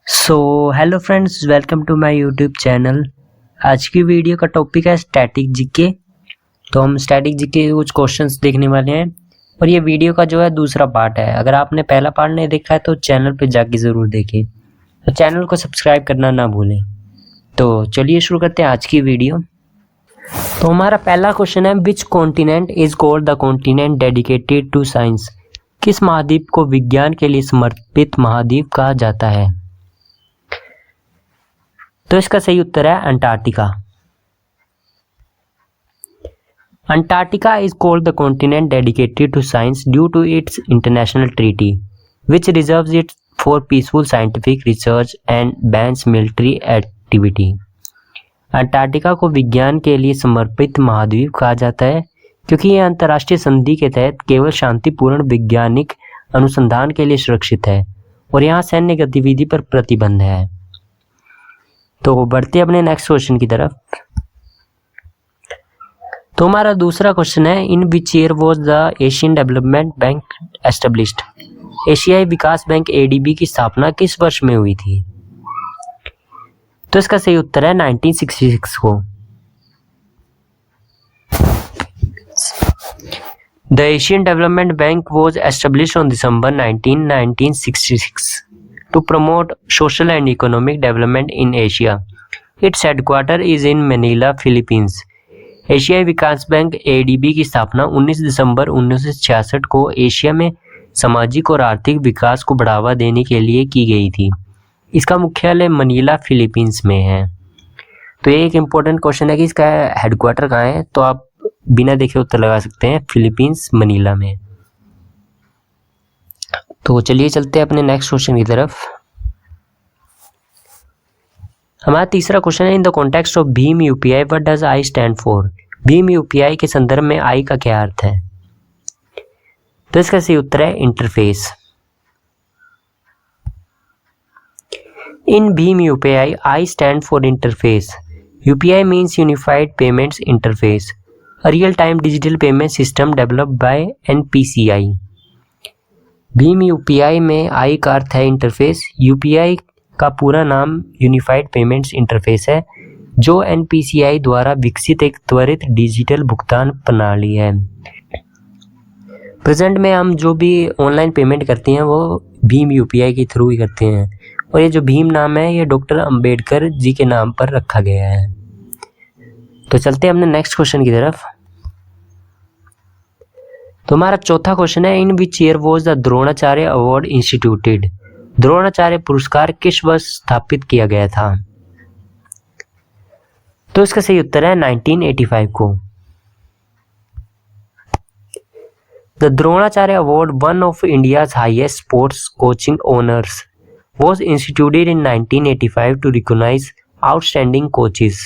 So hello friends, welcome to my YouTube channel. आज की video का टॉपिक है स्टैटिक जीके। तो हम स्टैटिक जीके के कुछ क्वेश्चंस देखने वाले हैं और ये वीडियो का जो है दूसरा पार्ट है। अगर आपने पहला पार्ट नहीं देखा है तो चैनल पे जाके ज़रूर देखें, तो चैनल को सब्सक्राइब करना ना भूलें। तो चलिए शुरू करते हैं आज की वीडियो। तो हमारा पहला क्वेश्चन है, which continent is called the continent dedicated to science. किस महाद्वीप को विज्ञान के लिए समर्पित महाद्वीप कहा जाता है? तो इसका सही उत्तर है Antarctica. Antarctica is called the continent dedicated to science due to its international treaty which reserves it for peaceful scientific research and bans military activity. Antarctica को विज्ञान के लिए समर्पित महाद्वीप कहा जाता है क्योंकि यह अंतर्राष्ट्रीय संधि के तहत केवल शांतिपूर्ण वैज्ञानिक अनुसंधान के लिए सुरक्षित है और यहाँ सैन्य गतिविधि पर प्रतिबंध है। तो बढ़ते अपने नेक्स्ट क्वेश्चन की तरफ। तो हमारा दूसरा क्वेश्चन है, in which year was the Asian Development Bank established. एशियाई विकास बैंक एडीबी की स्थापना किस वर्ष में हुई थी? तो इसका सही उत्तर है 1966 को। The Asian Development bank was established on December 19, 1966 to promote social and economic development in Asia. Its headquarter is in Manila, Philippines. एशियाई विकास बैंक एडीबी की स्थापना 19 दिसंबर 1966 को एशिया में सामाजिक और आर्थिक विकास को बढ़ावा देने के लिए की गई थी। इसका मुख्यालय मनीला, फिलीपींस में है। तो ये एक इम्पोर्टेंट क्वेश्चन है कि इसका हेडक्वार्टर कहाँ है, तो आप बिना देखे उत्तर लगा सकते हैं, फिलीपींस, मनीला में। तो चलिए चलते हैं अपने नेक्स्ट क्वेश्चन की तरफ। हमारा तीसरा क्वेश्चन है, in the context of Bhim UPI what does I stand for. Bhim UPI के संदर्भ में आई का क्या अर्थ है? तो इसका सही उत्तर है interface. In Bhim UPI I stand for interface. UPI means unified payments interface, a real time digital payment system developed by NPCI. Bhim UPI में आई का अर्थ है इंटरफेस। यूपीआई का पूरा नाम यूनिफाइड पेमेंट्स इंटरफेस है, जो एनपीसीआई द्वारा विकसित एक त्वरित डिजिटल भुगतान प्रणाली है। प्रेजेंट में हम जो भी ऑनलाइन पेमेंट करते हैं वो भीम यूपीआई के थ्रू ही करते हैं और ये जो भीम नाम है ये डॉक्टर अंबेडकर जी के नाम पर रखा गया है। तो चलते हैं अपने नेक्स्ट क्वेश्चन की तरफ। तो हमारा चौथा क्वेश्चन है, in which year was the Dronacharya award instituted. द्रोणाचार्य पुरस्कार किस वर्ष स्थापित किया गया था? तो इसका सही उत्तर है 1985 को। The Dronacharya award, one of India's highest sports coaching honours, was instituted in 1985 to recognize outstanding coaches.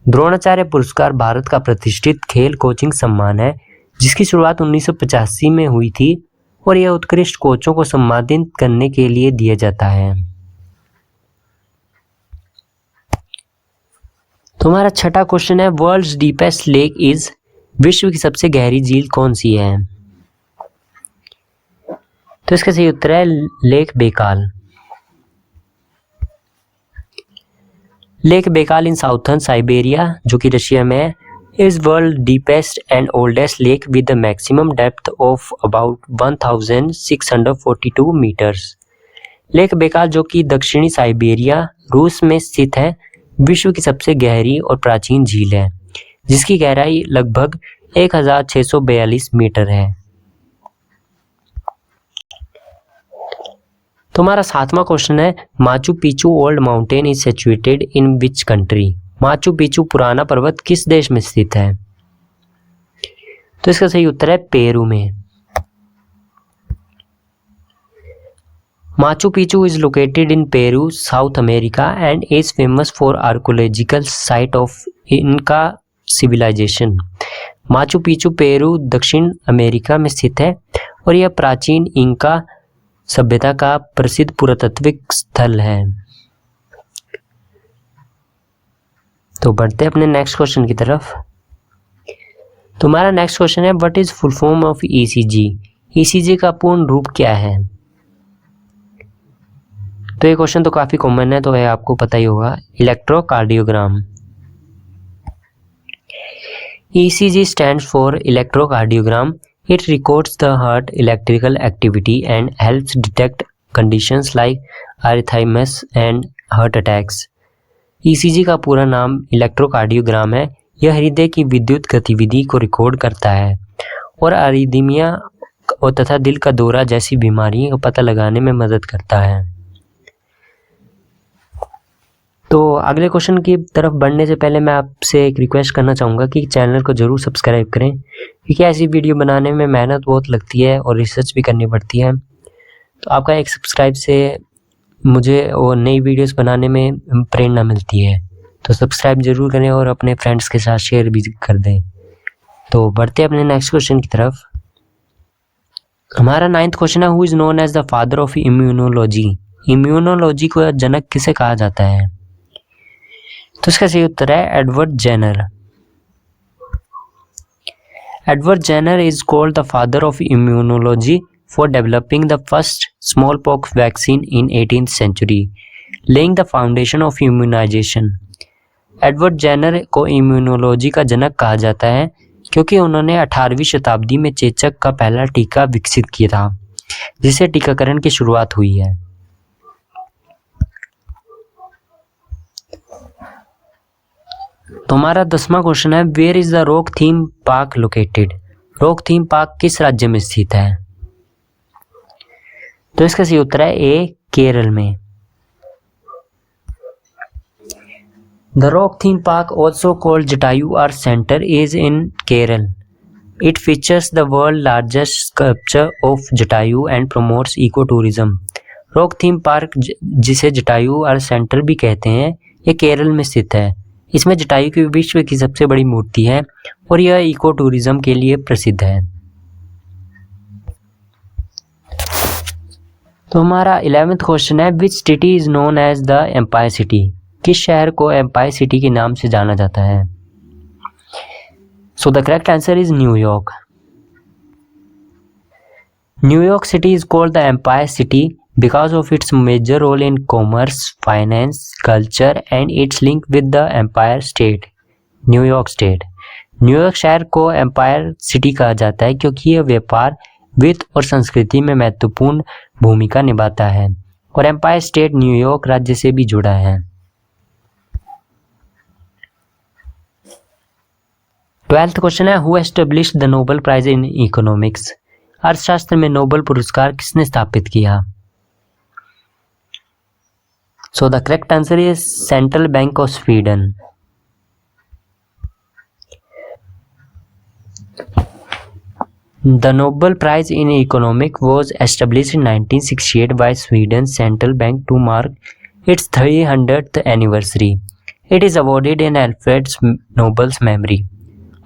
Dronacharya पुरस्कार भारत का प्रतिष्ठित खेल कोचिंग सम्मान है जिसकी शुरुआत 1985 में हुई थी और यह उत्कृष्ट कोचों को सम्मानित करने के लिए दिया जाता है। तो हमारा छठा क्वेश्चन है, वर्ल्ड्स डीपेस्ट लेक इज। विश्व की सबसे गहरी झील कौन सी है? तो इसका सही उत्तर है लेक बेकाल। लेक बेकाल इन साउथर्न साइबेरिया, जो कि रशिया में है, is world deepest and oldest lake with a maximum depth of about 1642 meters. Lake Baikal, जो कि दक्षिणी साइबेरिया, रूस में स्थित है, विश्व की सबसे गहरी और प्राचीन झील है जिसकी गहराई लगभग 1642 मीटर है। तो हमारा सातवां क्वेश्चन है, Machu Picchu old mountain is situated in which country. Machu Picchu पुराना पर्वत किस देश में स्थित है? तो इसका सही उत्तर है पेरू में। Machu Picchu is located in Peru, south America and is famous for archaeological site of इनका सिविलाइजेशन। माचू पिचू पेरू, दक्षिण अमेरिका में स्थित है और यह प्राचीन इंका सभ्यता का प्रसिद्ध पुरातात्विक स्थल है। तो बढ़ते अपने नेक्स्ट क्वेश्चन की तरफ। तुम्हारा नेक्स्ट क्वेश्चन है, what is full form of ECG. ECG का पूर्ण रूप क्या है? तो ये क्वेश्चन तो काफ़ी कॉमन है, तो ये आपको पता ही होगा। Electrocardiogram. ECG stands for electrocardiogram. It records the heart electrical activity and helps detect conditions like arrhythmias and heart attacks. ECG का पूरा नाम इलेक्ट्रोकार्डियोग्राम है। यह हृदय की विद्युत गतिविधि को रिकॉर्ड करता है और अरिदमिया और तथा दिल का दौरा जैसी बीमारियों का पता लगाने में मदद करता है। तो अगले क्वेश्चन की तरफ बढ़ने से पहले मैं आपसे एक रिक्वेस्ट करना चाहूँगा कि चैनल को ज़रूर सब्सक्राइब करें, क्योंकि ऐसी वीडियो बनाने में मेहनत बहुत लगती है और रिसर्च भी करनी पड़ती है। तो आपका एक सब्सक्राइब से मुझे और नई वीडियोस बनाने में प्रेरणा मिलती है। तो सब्सक्राइब ज़रूर करें और अपने फ्रेंड्स के साथ शेयर भी कर दें। तो बढ़ते हैं अपने नेक्स्ट क्वेश्चन की तरफ। हमारा 9th क्वेश्चन है, who is known as the father of immunology. Immunology को जनक किसे कहा जाता है? तो इसका सही उत्तर है Edward Jenner. Edward Jenner is called the father of immunology for developing the first smallpox vaccine in 18th century, laying the foundation of immunisation. Edward Jenner को इम्यूनोलॉजी का जनक कहा जाता है क्योंकि उन्होंने 18वीं शताब्दी में चेचक का पहला टीका विकसित किया था, जिससे टीकाकरण की शुरुआत हुई है। तो हमारा 10वां क्वेश्चन है, where is the rock theme park located. Rock theme park किस राज्य में स्थित है? तो इसका सही उत्तर है ए, केरल में। The rock theme park also called Jatayu earth centre is in Kerala. It features the world largest sculpture of Jatayu and promotes eco tourism. Rock theme park जिसे जटायु अर्थ सेंटर भी कहते हैं, यह केरल में स्थित है। इसमें जटायु की विश्व की सबसे बड़ी मूर्ति है और यह इको टूरिज्म के लिए प्रसिद्ध है। तो हमारा 11th क्वेश्चन है, which city is known as the empire city. किस शहर को एम्पायर सिटी के नाम से जाना जाता है? सो the correct answer is New York. New York city is called the Empire City because of its major role in commerce, finance, culture and its link with the Empire State, New York state. New York शहर को empire city कहा जाता है क्योंकि यह व्यापार, वित्त और संस्कृति में महत्वपूर्ण भूमिका निभाता है और एम्पायर स्टेट न्यूयॉर्क राज्य से भी जुड़ा है। 12th क्वेश्चन है, who established the Nobel prize in economics. अर्थशास्त्र में नोबेल पुरस्कार किसने स्थापित किया? So the correct answer is central bank of Sweden. The Nobel prize in economic was established in 1968 by Sweden Central Bank to mark its 300th anniversary. It is awarded in Alfred Nobel's memory.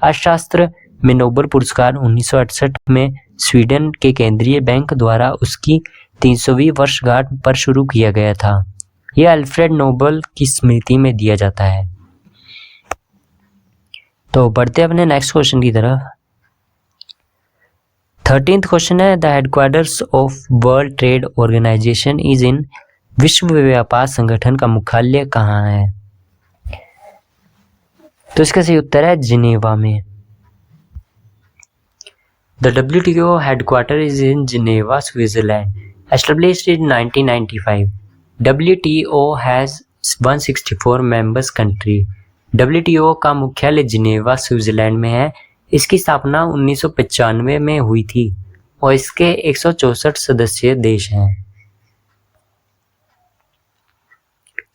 अर्थशास्त्र में Nobel पुरस्कार 1968 में Sweden के केंद्रीय bank द्वारा उसकी 300वीं वर्षगांठ पर शुरू किया गया था। यह अल्फ्रेड नोबेल की स्मृति में दिया जाता है। तो बढ़ते अपने नेक्स्ट क्वेश्चन की तरफ। 13th क्वेश्चन है, the headquarters of world trade organisation is in. विश्व व्यापार संगठन का मुख्यालय कहाँ है? तो इसका सही उत्तर है जिनेवा में। The WTO headquarters is in Geneva, Switzerland. Established in 1995, WTO has 164 members country. WTO का मुख्यालय जिनेवा, स्विट्जरलैंड में है। इसकी स्थापना 1995 में हुई थी और इसके 164 सदस्य देश हैं।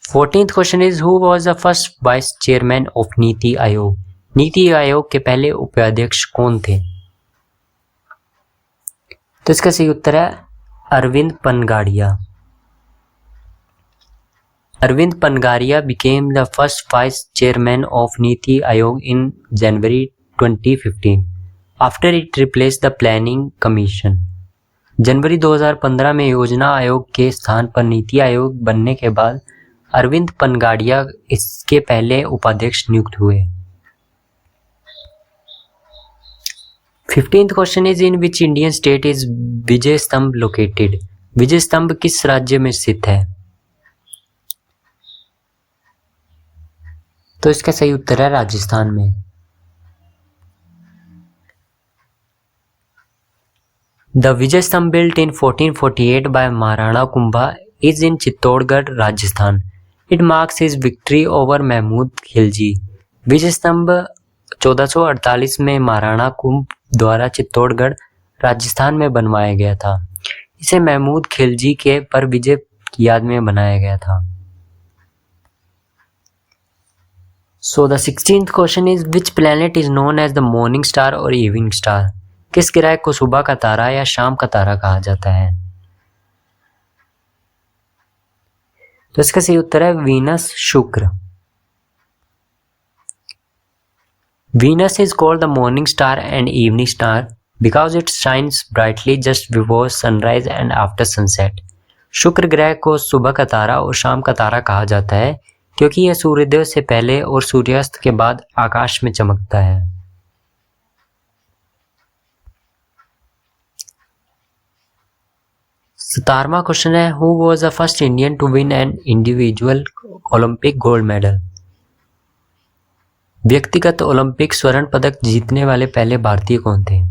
14th question is, who was the first vice chairman of NITI Aayog. NITI Aayog के पहले उपाध्यक्ष कौन थे? तो इसका सही उत्तर है Arvind पनगाड़िया। Arvind पनगाड़िया became the first vice chairman of NITI Aayog in January 2015 after it replaced the planning commission. जनवरी 2015 में योजना आयोग के स्थान पर नीति आयोग बनने के बाद अरविंद पनगाड़िया इसके पहले उपाध्यक्ष नियुक्त हुए। 15th question is, in which Indian state is Vijay Stambh located. विजय स्तंभ किस राज्य में स्थित है? तो इसका सही उत्तर है राजस्थान में। द विजय स्तंभ built in 1448 by Maharana Kumbha is in Chittorgarh, Rajasthan. It marks his victory over Mahmood Khilji. विजय स्तंभ 1448 में महाराणा कुंभ द्वारा चित्तौड़गढ़, राजस्थान में बनवाया गया था. इसे महमूद खिलजी के पर विजय की याद में बनाया गया था. So the 16th question is which planet is known as the morning star or evening star? किस ग्रह को सुबह का तारा या शाम का तारा कहा जाता है? तो इसका सही उत्तर है वीनस, शुक्र. Venus is called the morning star and evening star because it shines brightly just before sunrise and after sunset. शुक्र ग्रह को सुबह का तारा और शाम का तारा कहा जाता है क्योंकि यह सूर्योदय से पहले और सूर्यास्त के बाद आकाश में चमकता है. 17वां क्वेश्चन है who was the first Indian to win an individual Olympic gold medal? व्यक्तिगत ओलंपिक स्वर्ण पदक जीतने वाले पहले भारतीय कौन थे?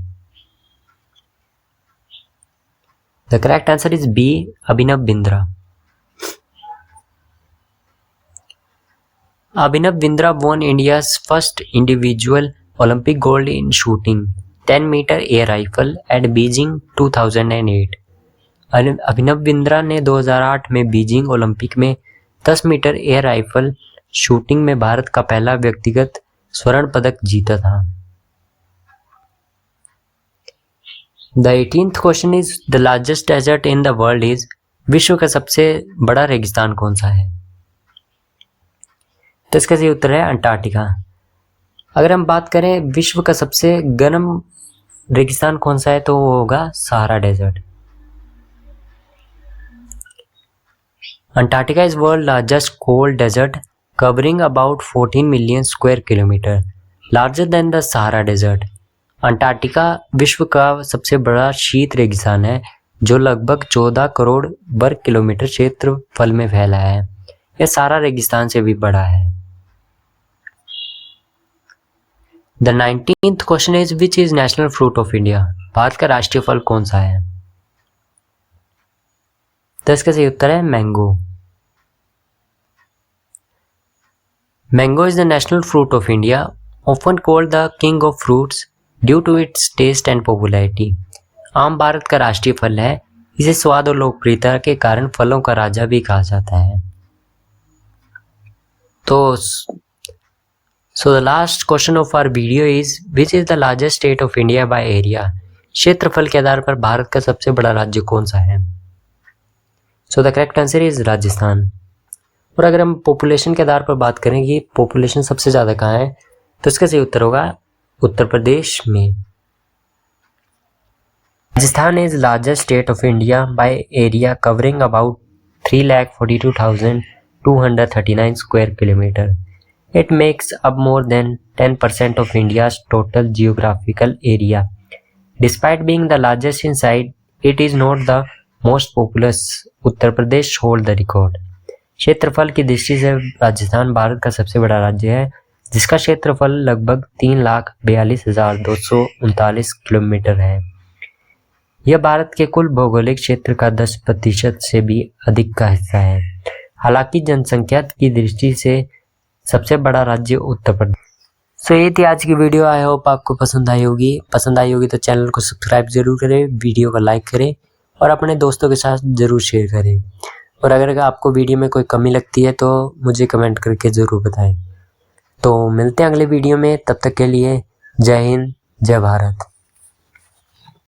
The correct answer is B, Abhinav Bindra. Abhinav Bindra won India's first individual Olympic gold in shooting 10-meter air rifle at Beijing 2008. Abhinav Bindra ने 2008 में बीजिंग ओलंपिक में 10 मीटर एयर राइफल शूटिंग में भारत का पहला व्यक्तिगत स्वर्ण पदक जीता था. The 18th question is the largest desert in the world is विश्व का सबसे बड़ा रेगिस्तान कौन सा है? तो इसका सही उत्तर है अंटार्कटिका. अगर हम बात करें विश्व का सबसे गर्म रेगिस्तान कौन सा है तो वो होगा Sahara desert. Antarctica is world's largest cold desert, covering about 14 million square kilometer, larger than the Sahara Desert. Antarctica विश्व का सबसे बड़ा शीत रेगिस्तान है जो लगभग 14 करोड़ वर्ग किलोमीटर क्षेत्रफल में फैला है. यह सारा रेगिस्तान से भी बड़ा है. The 19th question is which is national fruit of India? Bharat का राष्ट्रीय फल कौन सा है? तो इसका सही उत्तर है mango. Mango is the national fruit of India, often called the king of fruits due to its taste and popularity. आम भारत का राष्ट्रीय फल है. इसे स्वाद और लोकप्रियता के कारण फलों का राजा भी कहा जाता है. तो so the last question of our video is which is the largest state of India by area? क्षेत्रफल के आधार पर भारत का सबसे बड़ा राज्य कौन सा है? सो the correct answer is Rajasthan. और अगर हम पॉपुलेशन के आधार पर बात करें कि पॉपुलेशन सबसे ज़्यादा कहाँ है तो इसका सही उत्तर होगा उत्तर प्रदेश में. Rajasthan is largest state of India by area covering about 3,42,239 square kilometre. It makes up more than 10% of India's total geographical area. Despite being the largest in size it is not the most populous. Uttar Pradesh hold the record. क्षेत्रफल की दृष्टि से राजस्थान भारत का सबसे बड़ा राज्य है जिसका क्षेत्रफल लगभग 3,42,239 किलोमीटर है. यह भारत के कुल भौगोलिक क्षेत्र का 10% से भी अधिक का हिस्सा है. हालांकि जनसंख्या की दृष्टि से सबसे बड़ा राज्य उत्तर प्रदेश. सो ये थी आज की वीडियो. आई होप आपको पसंद आई होगी. तो चैनल को सब्सक्राइब जरूर करें, वीडियो को लाइक करें और अपने दोस्तों के साथ ज़रूर शेयर करें. और अगर आपको वीडियो में कोई कमी लगती है तो मुझे कमेंट करके ज़रूर बताएं. तो मिलते हैं अगले वीडियो में. तब तक के लिए जय हिंद, जय भारत.